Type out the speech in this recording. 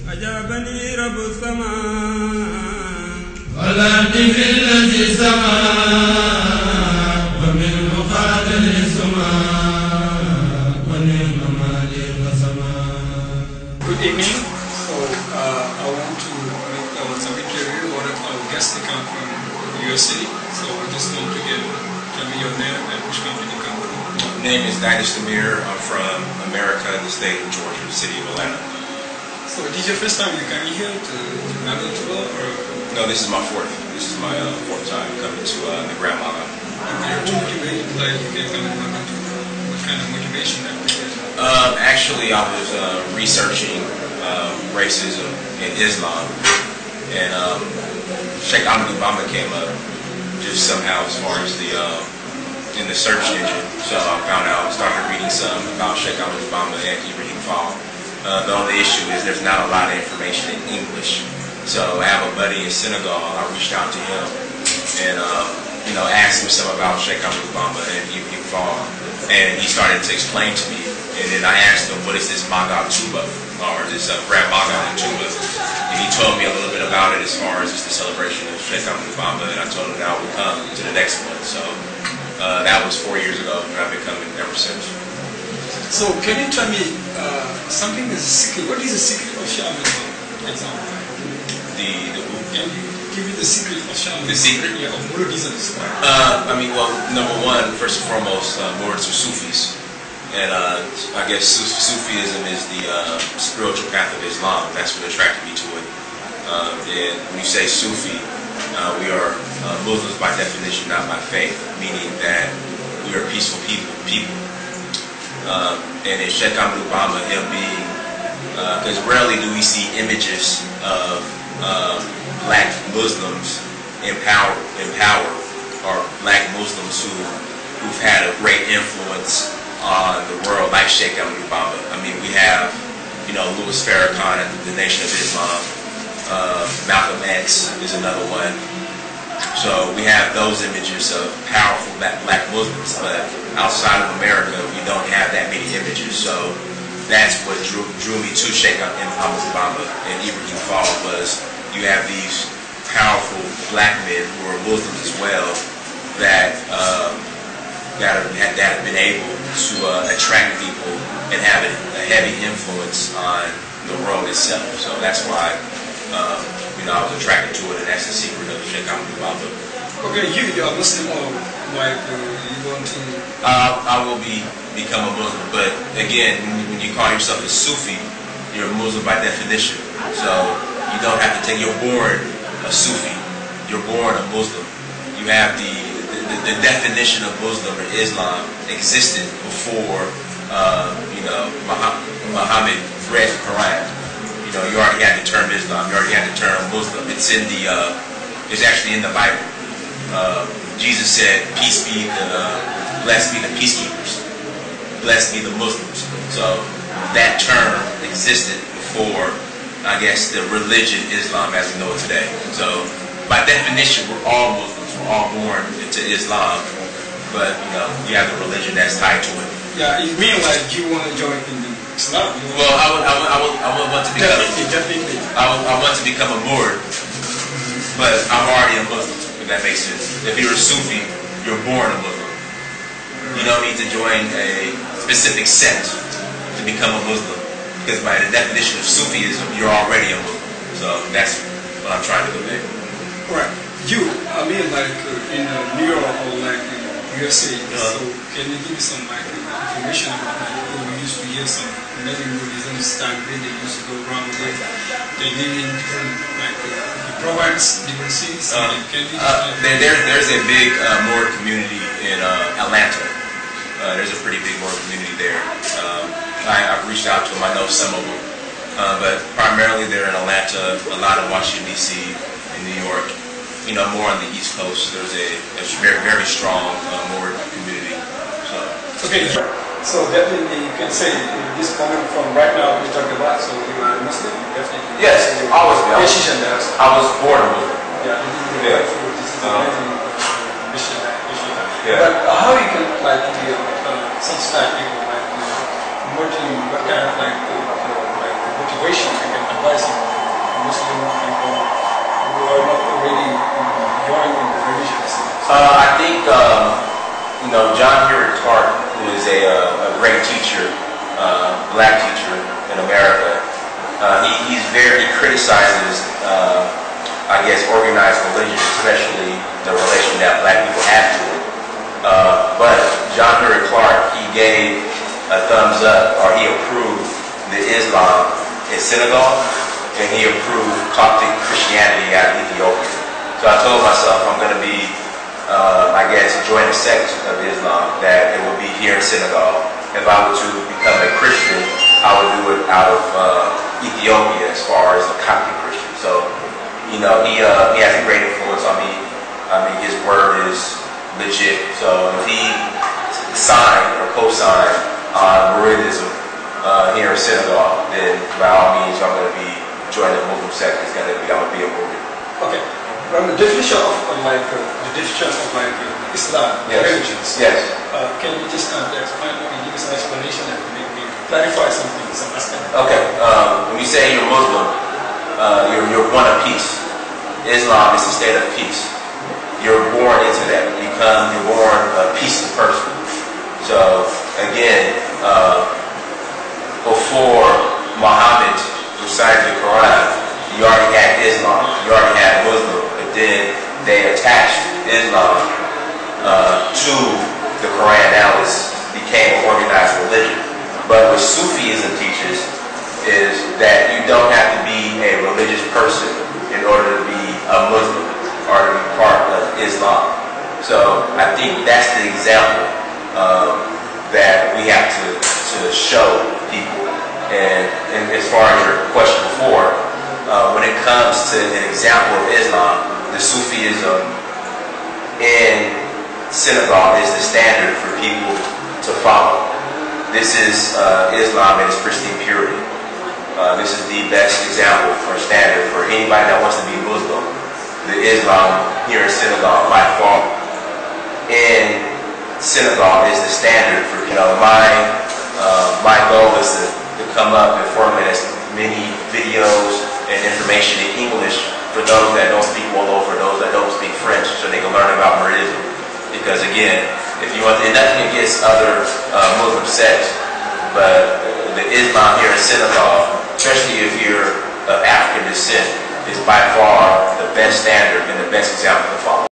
أجابني رب السماء والذي في الذي السماء ومنه خاد للسماء ونعم مالي السماء. Good evening. So I want to make some interview or our guest to come from USA. So we just want to tell me your name and which company you come from. My name is dynast Amir. I'm from America, the state of Georgia, the city of Atlanta. So this is your first time you coming here to Nagano Touba, or? No, this is my fourth. This is my fourth time coming to the grandmother. Okay, like you can come to Nagano Touba. What kind of motivation that you get? Actually, I was researching racism in Islam, and Sheikh Obama came up just somehow as far as the in the search engine. So I found out, started reading some about Sheikh Obama and Ibrahim Fall. The only issue is there's not a lot of information in English. So I have a buddy in Senegal. I reached out to him and asked him some about Sheikh Obama and Ibrahim Fall, and he started to explain to me. And then I asked him, what is this Maga Touba, or this Grand Maga and Touba? And he told me a little bit about it as far as just the celebration of Sheikh Obama, and I told him that I would come to the next one. So that was 4 years ago, and I've been coming ever since. So can you tell me something is a secret? What is the secret of shamanism, for example? Can you give me the secret of shamanism? The secret? Yeah, of mouridism. Well, number one, first and foremost, mourides are Sufis. And I guess Sufism is the spiritual path of Islam. That's what attracted me to it. And when you say Sufi, we are Muslims by definition, not by faith, meaning that we are peaceful people. And in Sheikh Obama, him being, because rarely do we see images of black Muslims in power, or black Muslims who've had a great influence on the world, like Sheikh Obama. I mean, we have, Louis Farrakhan at the Nation of Islam. Malcolm X is another one. So we have those images of powerful black Muslims, but outside of America, we don't have that many images. So that's what drew me to Sheikh Obama and Ibrahim Fall, was you have these powerful black men who are Muslims as well that have been able to attract people and have a heavy influence on the world itself. So that's why I was attracted to it, and that's the secret of Sheikh Obama. Okay, you are Muslim, or like you want to? I will become a Muslim, but again, when you call yourself a Sufi, you're a Muslim by definition. So you don't have to take. You're born a Sufi. You're born a Muslim. You have the definition of Muslim or Islam existed before Muhammad read the Quran. You already had the term Islam. You already had the term Muslim. It's actually in the Bible. Jesus said, "Peace be blessed be the peacekeepers, blessed be the Muslims." So that term existed before, I guess, the religion Islam as we know it today. So by definition, we're all Muslims. We're all born into Islam, but you have the religion that's tied to it. Yeah, you mean like you want to join in the Islam? Well, I would want to become. Definitely. I want to become a mouride, but I'm already a Muslim. If that makes sense. If you're a Sufi, you're born a Muslim. You don't need to join a specific sect to become a Muslim, because by the definition of Sufism, you're already a Muslim. So that's what I'm trying to convey. Right. I mean, like in New York or like USA. So can you give me some information about that? We used to hear some many Buddhism style they used to go around there. They live in different province, different cities. There's a big mouride community in Atlanta. There's a pretty big mouride community there. I've reached out to them. I know some of them, but primarily they're in Atlanta. A lot in Washington D.C., in New York. More on the East Coast. There's a very, very strong mouride community. Okay. So definitely you can say this comment from right now we talking about. So you are a Muslim, definitely. Yes, always be. I was born a Muslim. Yeah. This is amazing. Yeah. But how you can satisfy people what kind of motivation you can advise you? I think, John Henry Clark, who is a great teacher, black teacher in America, he criticizes, I guess, organized religion, especially the relation that black people have to it. But John Henry Clark, he gave a thumbs up, or he approved the Islam in Senegal, and he approved Coptic Christianity out of Ethiopia. So I told myself I'm going to be, join a sect of Islam that it will be here in Senegal. If I were to become a Christian, I would do it out of Ethiopia as far as a Coptic Christian. So, he has a great influence on me. I mean, his word is legit. So if he signed or co-signed mouridism here in Senegal, then by all means, I'm going to be joining the Muslim sect. I'm going to be a mouride. Okay. Well, the definition of Islam, yes. religions. Yes. Can you just explain or give us an explanation and maybe clarify something, some aspect? Okay. When you say you're Muslim, you're one of peace. Islam is a state of peace. You're born into that. You're born a peaceful person. So again, before Muhammad recited the Quran, you already had Islam. You already had Muslim. But then they attached Islam to the Quran. Now it became an organized religion. But what Sufism teaches is that you don't have to be a religious person in order to be a Muslim or to be part of Islam. So I think that's the example that we have to show people. And as far as your question before, when it comes to an example of Islam, the Sufism in Senegal is the standard for people to follow. This is Islam in its pristine purity. This is the best example or standard for anybody that wants to be Muslim. The Islam here in Senegal, by far, in Senegal is the standard for, my goal is to come up and formulate as many videos and information in English for those that don't speak Wolof, for those that don't speak French, so they can learn about mouridism. Because again, if you want, and nothing against other Muslim sects, but the Islam here in Senegal, especially if you're of African descent, is by far the best standard and the best example to follow.